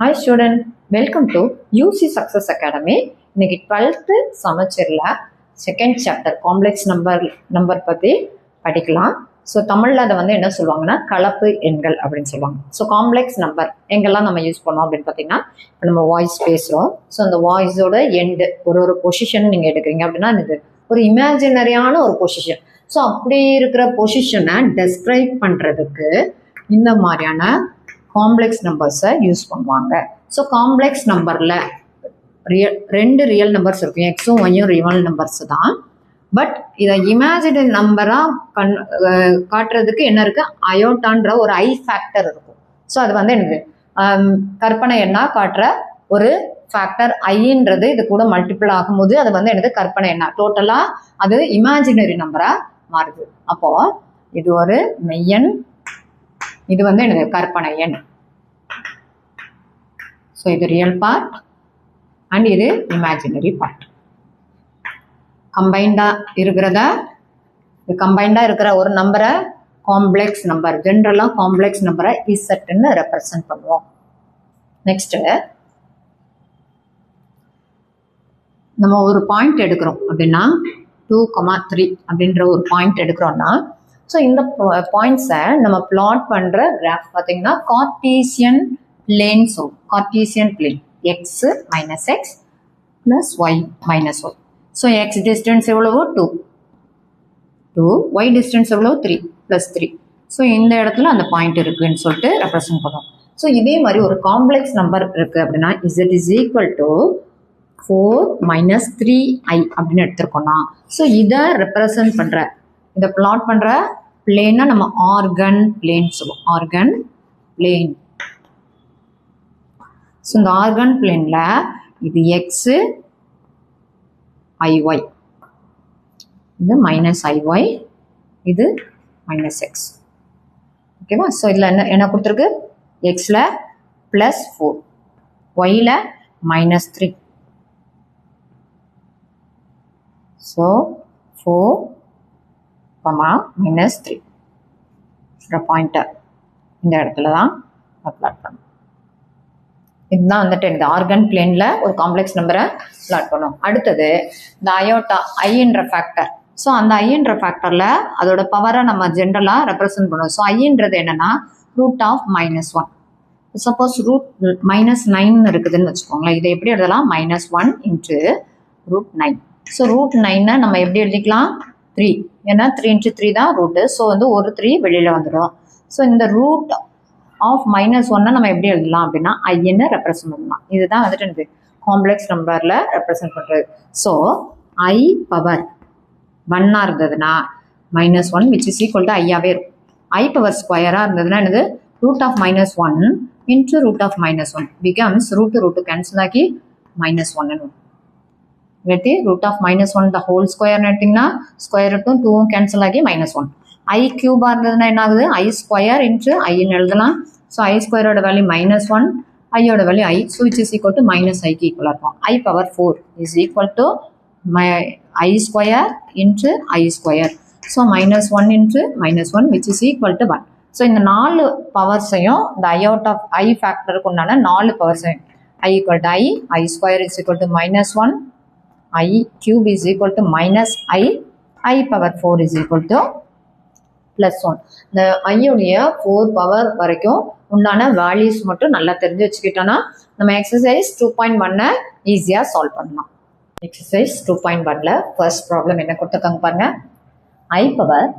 Hi student, welcome to UC Success Academy. இன்னைக்கு 12th சமச்சீர்ல second chapter complex number பற்றி படிக்கலாம். ஸோ தமிழில் அதை என்ன சொல்லுவாங்கன்னா கலப்பு எண்கள் அப்படின்னு சொல்லுவாங்க. ஸோ காம்ப்ளெக்ஸ் நம்பர் எங்கெல்லாம் நம்ம யூஸ் பண்ணோம் அப்படின்னு பார்த்தீங்கன்னா இப்போ நம்ம வாய்ஸ் பேசுகிறோம். ஸோ அந்த வாய்ஸோட எண்டு ஒரு பொசிஷன் நீங்கள் எடுக்கிறீங்க அப்படின்னா இது ஒரு இமேஜினரியான ஒரு பொசிஷன். ஸோ அப்படி இருக்கிற பொசிஷனை டெஸ்கிரைப் பண்ணுறதுக்கு இந்த மாதிரியான காம்ப்ளெக்ஸ் நம்பர்ஸை யூஸ் பண்ணுவாங்க. ஸோ காம்ப்ளெக்ஸ் நம்பரில் ரெண்டு ரியல் நம்பர்ஸ் இருக்கும், எக்ஸும் ஒய்யும் ரியல் நம்பர்ஸ் தான். பட் இதை இமேஜினரி நம்பராக காட்டுறதுக்கு என்ன இருக்குது, அயோட்டான்ற ஒரு ஐ ஃபேக்டர் இருக்கும். ஸோ அது என்னது கற்பனை எண்ணா காட்டுற ஒரு ஃபேக்டர் ஐன்றது இது கூட மல்டிபிள் ஆகும்போது அது என்னது கற்பனை எண்ணா, டோட்டலாக அது இமேஜினரி நம்பராக மாறுது. அப்போது இது ஒரு மெய்யன், இது என்னது கற்பனை எண். ஸோ இது ரியல் பார்ட் அண்ட் இது இமேஜினரி பார்ட். கம்பைண்டாக இருக்கிற ஒரு நம்பரை காம்ப்ளெக்ஸ் நம்பர், ஜென்ரலாக காம்ப்ளெக்ஸ் நம்பரை இசட்னு ரெப்ரசன்ட் பண்ணுவோம். நெக்ஸ்ட் நம்ம ஒரு பாயிண்ட் எடுக்கிறோம் அப்படின்னா 2,3 அப்படின்ற ஒரு பாயிண்ட் எடுக்கிறோம்னா, ஸோ இந்த பாயிண்ட்ஸை நம்ம பிளாட் பண்ணுற கிராஃப் பார்த்தீங்கன்னா Cartesian plane. So Cartesian plane X minus X plus Y minus Y. So X distance எவ்வளவோ 2, ஒய் டிஸ்டன்ஸ் எவ்வளோ 3 ப்ளஸ் 3. ஸோ இந்த இடத்துல அந்த பாயிண்ட் இருக்குன்னு சொல்லிட்டு ரெப்ரசன்ட் பண்ணுவோம். ஸோ இதே மாதிரி ஒரு காம்ப்ளெக்ஸ் நம்பர் இருக்குது அப்படின்னா Z is equal to 4 minus 3i அப்படின்னு எடுத்துருக்கோம்னா, ஸோ இதை ரெப்ரசன்ட் பண்ணுற, இதை பிளாட் பண்ணுற பிளேனை நம்ம ஆர்கன் பிளேன் சொல்லுவோம். Organ plane. ஸோ இந்த ஆர்கன் பிளேனில் இது எக்ஸு ஐஒய், இது மைனஸ் ஐஒய், இது மைனஸ் எக்ஸ். ஓகேவா? ஸோ இதில் என்ன கொடுத்துருக்கு, எக்ஸில் ப்ளஸ் 4, ஒயில் மைனஸ் 3. ஸோ 4, minus 3 பாயிண்டர் இந்த இடத்துல தான் பிளாட் பண்ணும். இதுதான் இந்த ஆர்கன் பிளேனில் ஒரு காம்ப்ளெக்ஸ் நம்பரை பிளாட் பண்ணும். அடுத்தது இந்த அயோட்டா ஐன்ற ஃபேக்டர். ஸோ அந்த ஐன்ற ஃபேக்டரில் அதோட பவரை நம்ம ஜென்ரலாக ரெப்ரசன்ட் பண்ணுவோம். ஸோ ஐன்றது என்னன்னா ரூட் ஆஃப் -1. சப்போஸ் ரூட் -9 இருக்குதுன்னு வச்சுக்கோங்களேன், இதை எப்படி எழுதலாம், -1 இன்ட்டு √9. ஸோ √9 நம்ம எப்படி எழுதிக்கலாம், 3, ஏன்னா 3 × 3 தான் ரூட்டு. ஸோ ஒரு 3 வெளியில் வந்துடும். ஸோ இந்த ரூட் ஆஃப் -1 நம்ம எப்படி எழுதலாம் அப்படின்னா ஐன்னு ரெப்ரசன்ட் பண்ணலாம். இதுதான் எனக்கு காம்ப்ளெக்ஸ் நம்பரில் ரெப்ரசன்ட் பண்ணுறது. ஸோ ஐ பவர் 1 இருந்ததுன்னா -1 which is equal to ஐயாவே இருக்கும். ஐ பவர் ஸ்கொயராக இருந்ததுன்னா என்னது, root of -1 into root of -1 becomes root cancel ஆகி -1. வெட்டி ரூட் ஆஃப் -1 த ஹோல் ஸ்கொயர்னு எடுத்திங்கன்னா ஸ்கொயர் ரூட்டும் 2ம் கேன்சல் ஆகி -1. ஐ கியூபாக இருந்ததுன்னா என்ன ஆகுது, ஐ ஸ்கொயர் இன்ட்டு ஐன்னு எழுதலாம். ஸோ ஐ ஸ்கொயரோட வேல்யூ -1, ஐயோட value I. So which is equal to -ஐக்கு ஈக்குவலாக இருக்கும். I power 4 is equal to I square into I square. So -1 into -1 which is equal to 1. So இந்த 4 பவர்ஸையும் இந்த ஐ ஆஃப் ஐ ஃபேக்டருக்கு உண்டான 4 பவர்ஸையும் I equal to I square is equal to -1, I cube is equal to -i, I power 4 is equal to +1. இந்த ஐயுடைய 4 power வரைக்கும் உண்டான values மட்டும் நல்லா தெரிஞ்சு வச்சுக்கிட்டோன்னா நம்ம எக்ஸசைஸ் 2.1 ஈஸியாக சால்வ் பண்ணலாம். எக்ஸசைஸ் 2.1ல ஃபர்ஸ்ட் ப்ராப்ளம் என்ன கொடுத்துருக்காங்க பாருங்க. I power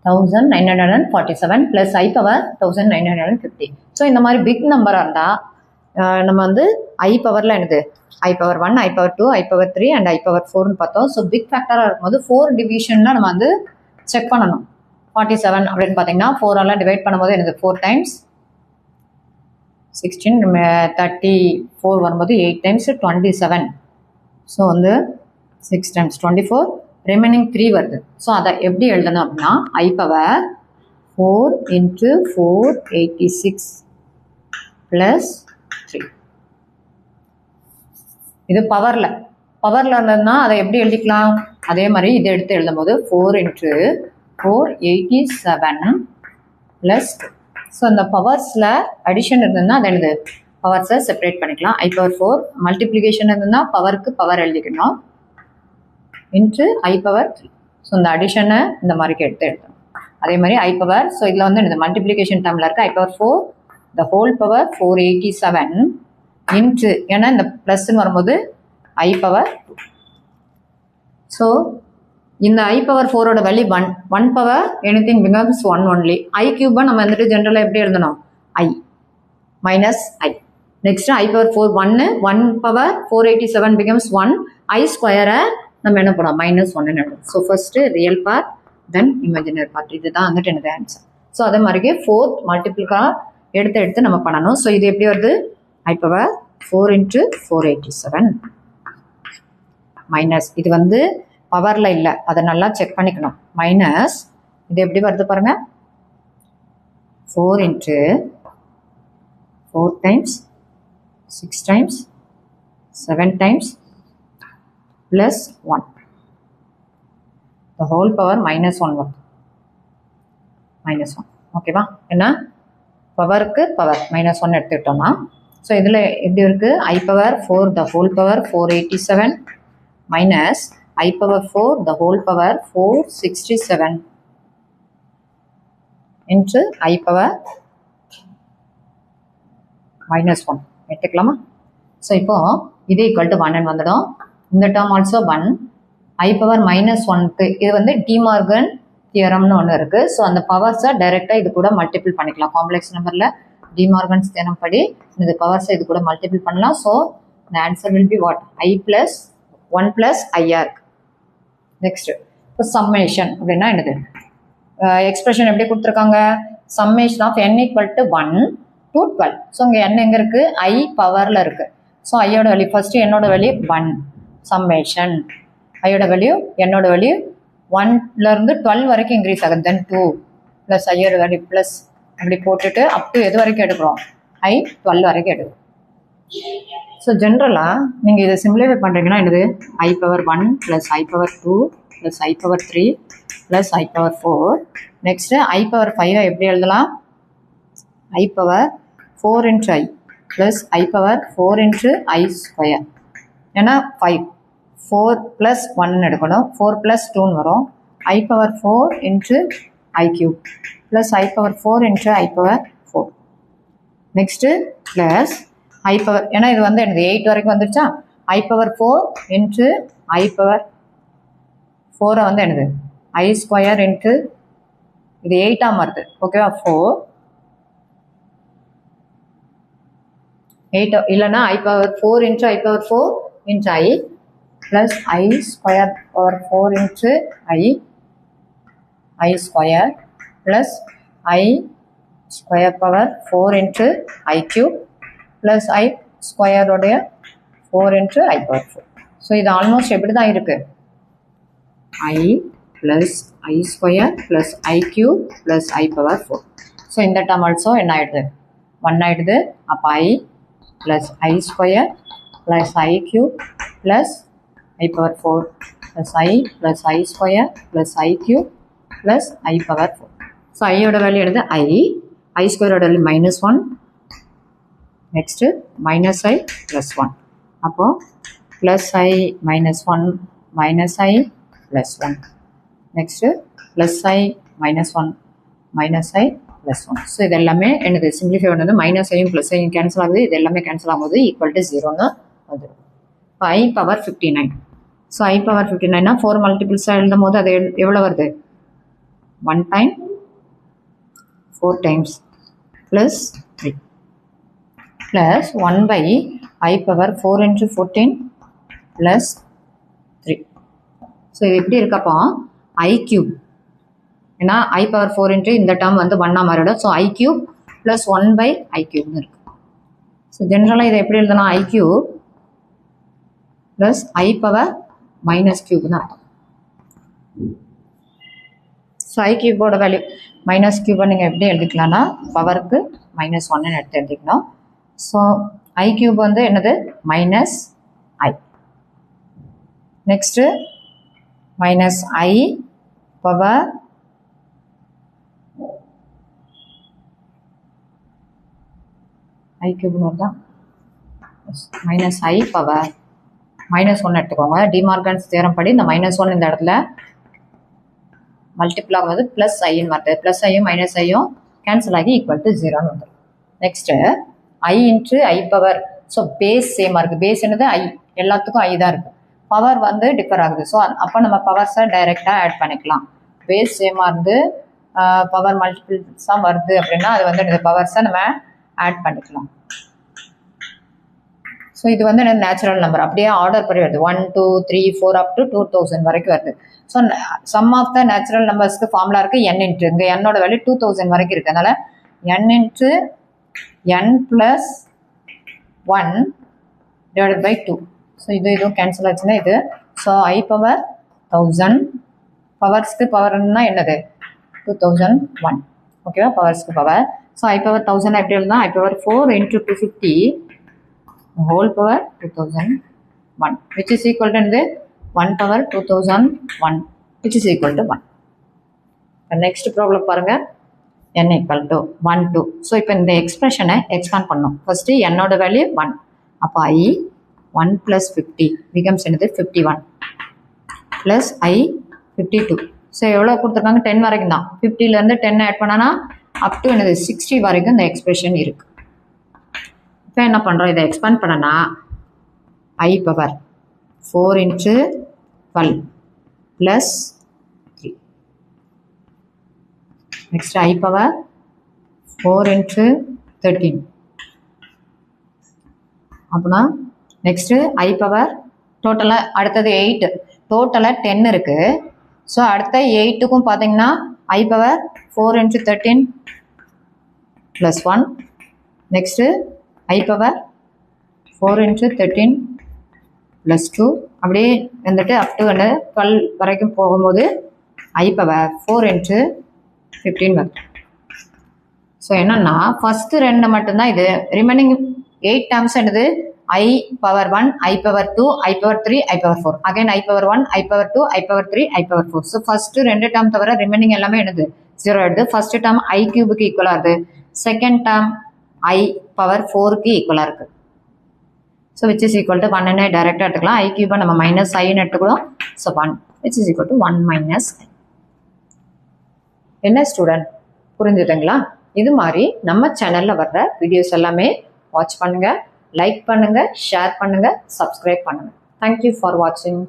1947 plus I power 1950. So இந்த மாதிரி பிக் நம்பராக இருந்தால் நம்ம ஐ பவரில் என்னது I power 1, I power 2, I power 3 and I power 4ன்னு பார்த்தோம். ஸோ பிக் ஃபேக்டராக இருக்கும்போது 4 டிவிஷனில் நம்ம செக் பண்ணணும். 47 அப்படின்னு பார்த்தீங்கன்னா 4ஆல் டிவைட் பண்ணும்போது எனக்கு 4 டைம்ஸ் 16, 34 வரும்போது 8 டைம்ஸ் 27. ஸோ 6 டைம்ஸ் 24, ரிமைனிங் 3 வருது. ஸோ அதை எப்படி எழுதணும் அப்படின்னா ஐ பவர் 4 இன்ட்டு 4 86 ப்ளஸ் 3. இது பவரில் இருந்ததுன்னா அதை எப்படி எழுதிக்கலாம், அதே மாதிரி இதை எடுத்து எழுதும் போது 4 இன்ட்டு 4 87 ப்ளஸ் 2. ஸோ இந்த பவர்ஸில் அடிஷன் இருந்ததுன்னா அது என்னது பவர்ஸை செப்பரேட் பண்ணிக்கலாம். I பவர் 4 மல்டிப்ளிகேஷன் இருந்தால் பவருக்கு பவர் எழுதிக்கணும் இன்ட்டு I பவர் 3. ஸோ இந்த அடிஷனை இந்த மாதிரி எடுத்தோம். அதே மாதிரி I பவர், ஸோ இதில் வந்து இந்த மல்டிப்ளிகேஷன் டேர்மில் இருக்குது I power 4 the whole power 487 into, ஏன்னா இந்த ப்ளஸ்ன்னு வரும்போது I பவர் 2. ஸோ இந்த I பவர் 4ஓட value 1 power anything becomes 1 only. I கியூபை நம்ம வந்துட்டு ஜென்ரலாக எப்படி எழுதணும்? I minus I. Next I power 4 1 power 487 becomes 1. I ஸ்கொயரை நம்ம என்ன பண்ணோம்? -1 எழுதணும். ஸோ ஃபர்ஸ்ட்டு ரியல் பார்ட் தென் இமேஜினரி பார்ட். இதுதான் வந்துட்டு எனது ஆன்சர். ஸோ அதே மாதிரியே 4th மல்டிபிள்காக எடுத்து நம்ம பண்ணணும். ஸோ இது எப்படி வருது? I பவர் 4 × 487 மைனஸ், இது வந்து பவரில் இல்லை, அதை நல்லா செக் பண்ணிக்கணும். மைனஸ் இது எப்படி வருது பாருங்க, 4 × 4 times 6 times 7 times plus 1 the whole power -1 வருது. -1 ஓகேவா? என்ன பவருக்கு பவர் -1 எடுத்துக்கிட்டோம்னா, ஸோ இதில் எப்படி இருக்குது? I power 4 the whole power 487 minus I power 4 the whole power 467 into I power -1 எடுத்துக்கலாமா? ஸோ இப்போ இது ஈக்குவல் டு 1 வந்துடும். இந்த டேர்ம் ஆல்சோ 1. I பவர் -1க்கு இது வந்து டிமார்கன் தியரம்னு ஒன்று இருக்குது. ஸோ அந்த பவர்ஸை டைரெக்டாக இது கூட மல்டிபிள் பண்ணிக்கலாம். காம்ப்ளெக்ஸ் நம்பரில் டிமார்கன்ஸ் தியரம் படி இந்த பவர்ஸை இது கூட மல்டிபிள் பண்ணலாம். So the answer will be what? I plus 1 plus IR. Next இப்போ சம்மேஷன் அப்படின்னா என்னது? எக்ஸ்பிரஷன் எப்படி கொடுத்துருக்காங்க? Summation of n = 1 to 12. So இங்கே n எங்கே இருக்குது? I பவரில் இருக்குது. ஸோ ஐயோட வேல்யூ ஃபஸ்ட்டு என்னோட வேல்யூ 1 சம்மேஷன், ஐயோட வேல்யூ என்னோட வேல்யூ 1லேருந்து 12 வரைக்கும் இன்க்ரீஸ் ஆகுது. தென் 2 ப்ளஸ் ஐயோட வேல்யூ ப்ளஸ் அப்படி போட்டுட்டு அப் டு எது வரைக்கும் எடுக்கிறோம்? I 12 வரைக்கும் எடுக்கிறோம். ஸோ ஜென்ரலாக நீங்கள் இதை சிம்பிளிஃபை பண்ணுறீங்கன்னா என்னது? I power 1 plus I power 2 plus I power 3 plus I power 4. Next I power 5 எப்படி எழுதலாம்? I power 4 × I plus I power 4 × I square. ஏன்னா 5 4 ப்ளஸ் 1 எடுக்கணும், 4 ப்ளஸ் 2 வரும். I power 4 × I cube plus I power 4 × I power 4. Next plus I power, ஏன்னா இது வந்து எனக்கு 8 வரைக்கும் வந்துருச்சா? I பவர் 4 × I பவர் 4 வந்து என்னது? I ஸ்கொயர் × இது 8 வருது. ஓகேவா? 4 8 இல்லைன்னா I power 4 × I power 4 × I plus I square power 4 × I square plus I square power 4 × I cube plus I ஸ்கொயருடைய 4 × I power 4. So இது ஆல்மோஸ்ட் எப்படி தான் இருக்குது? I plus I square plus I cube plus I power 4. So இந்த term also என்ன ஆகிடுது? 1 ஆகிடுது. அப்போ I plus I square plus I cube plus I power 4 plus I plus I square plus I cube plus I power 4. So ஐயோட value எடுத்து I ஸ்கொயரோட value -1. Next -I plus 1. அப்போது plus I -1 minus I plus 1. Next plus I -1 minus I plus 1. So இது எல்லாமே எனக்கு simplify பண்ணது -ஐயும் plus ஐயும் கேன்சல் ஆகுது. இது எல்லாமே கேன்சல் ஆகும்போது ஈக்குவல் டு 0ன்னு வந்துடும். இப்போ I power 59. So I power 59னா 4 மல்டிபிள்ஸாக எழுதும் போது அது எவ்வளோ வருது? 1 time 4 times plus 3 plus 1 by I power 4 × 14 plus 3. So இது எப்படி இருக்கப்போ I கியூப், ஏன்னா I பவர் 4 × இந்த டேர்ம் வந்து 1 மாறிடும். So I cube plus 1 by I கியூப்னு இருக்கு. ஸோ ஜென்ரலாக இதை எப்படி எழுதலாம்? I cube plus I power minus கியூப்னு அர்த்தம். ஸோ I கியூபோட வேல்யூ மைனஸ் கியூபை நீங்கள் எப்படி எழுதிக்கலாம்னா பவருக்கு -1 எடுத்து எழுதிக்கணும். ஸோ I கியூப் வந்து என்னது? -I. Next -I power I கியூப்னு வருதா? மைனஸ் ஐ பவர் -1 எடுத்துக்கோங்க. டிமார்கன்ஸ் தியரம் படி இந்த -1 இந்த இடத்துல மல்டிபிள் ஆகும்போது ப்ளஸ் ஐன்னு வருது. ப்ளஸ் ஐயும் மைனஸ் ஐயும் கேன்சல் ஆகி ஈக்குவல் டு 0ன்னு வந்துடும். Next I into I power. So base சேமாக இருக்குது. பேஸ் என்னது ஐ, எல்லாத்துக்கும் ஐ தான் இருக்குது. பவர் வந்து டிஃபர் ஆகுது. ஸோ அப்போ நம்ம பவர்ஸை டைரெக்டாக ஆட் பண்ணிக்கலாம். பேஸ் சேமாக இருந்து பவர் மல்டிபிள்ஸாக வருது அப்படின்னா அது வந்து இந்த பவர்ஸை நம்ம ஆட் பண்ணிக்கலாம். ஸோ இது வந்து எனக்கு நேச்சுரல் நம்பர் அப்படியே ஆர்டர் படி வருது. 1 2 3 4 அப் டு 2000 வரைக்கும் வருது. So sum of the natural நம்பர்ஸ்க்கு ஃபார்முலா இருக்குது n இன்ட்டு இங்கே என்னோட வேல்யூ 2000 வரைக்கும் இருக்குது. அதனால் n into n plus 1 divided by 2. So இதுவும் கேன்சல் ஆச்சுன்னா இது. ஸோ ஐ பவர் 1000 பவர்ஸ்க்கு பவர்னா என்னது 2001. ஓகேவா, பவர்ஸ்க்கு பவர். ஸோ ஐ பவர் 1000 எப்படி எழுதலாம், ஐ power 4 into 250 whole power 2001 which is equal to 1 power 2001 which is equal to 1. next problem பாருங்க, n equal to 1 2. ஸோ இப்போ இந்த எக்ஸ்பிரஷனை எக்ஸ்பாண்ட் பண்ணணும். ஃபர்ஸ்ட் என்னோட வேல்யூ 1, அப்போ ஐ 1 + 50 becomes என்னது 51 ப்ளஸ் ஐ 52. ஸோ எவ்வளோ கொடுத்துருக்காங்க 10 வரைக்கும் தான். 50லேருந்து 10 ஆட் பண்ணனா அப் டு என்னது 60 வரைக்கும் இந்த எக்ஸ்பிரஷன் இருக்குது. இப்போ என்ன பண்ணுறோம், இதை எக்ஸ்பேண்ட் பண்ணனா ஐ பவர் 4 இன்ட்டு 12 ப்ளஸ் 3. நெக்ஸ்ட் ஐ பவர் 4 இன்ட்டு 13. அப்படின்னா நெக்ஸ்ட்டு ஐ பவர் டோட்டலாக அடுத்தது 8, டோட்டலாக 10 இருக்குது. ஸோ அடுத்த 8க்கும் பார்த்தீங்கன்னா ஐ பவர் 4 இன்ட்டு 13 ப்ளஸ் 1. நெக்ஸ்ட்டு ஐ பவர் 4 இன்ட்டு 13 ப்ளஸ் 2. அப்படியே வந்துட்டு அப் டு 12 வரைக்கும் போகும்போது ஐ பவர் 4 இன்ட்டு 15 வருது. ஸோ என்னன்னா ஃபஸ்ட்டு 2 மட்டும்தான் இது. ரிமைனிங் 8 டேர்ம்ஸ் என்னது I power 1, I power 2, I power 3, I power 4. Again I power 1, I power 2, I power 3, I power 4. So first 2 term தவிர ரிமைனிங் எல்லாமே என்னது 0 எடுது. ஃபஸ்ட்டு டேர்ம் ஐ கியூபுக்கு ஈக்குவலாக இருக்குது. செகண்ட் டேர்ம் ஐ பவர் 4க்கு ஈக்குவலாக இருக்குது. So which is equal to 1ன்னு டைரெக்டாக எடுத்துக்கலாம். ஐ கியூபை நம்ம மைனஸ் ஐன்னு எடுத்துக்கிறோம். So 1 which is equal to 1 minus I. என்ன ஸ்டூடெண்ட் புரிஞ்சுதுங்களா? இது மாதிரி நம்ம சேனலில் வர்ற வீடியோஸ் எல்லாமே வாட்ச் பண்ணுங்கள், லைக் பண்ணுங்கள், ஷேர் பண்ணுங்கள், சப்ஸ்கிரைப் பண்ணுங்கள். தேங்க்யூ ஃபார் வாட்சிங்.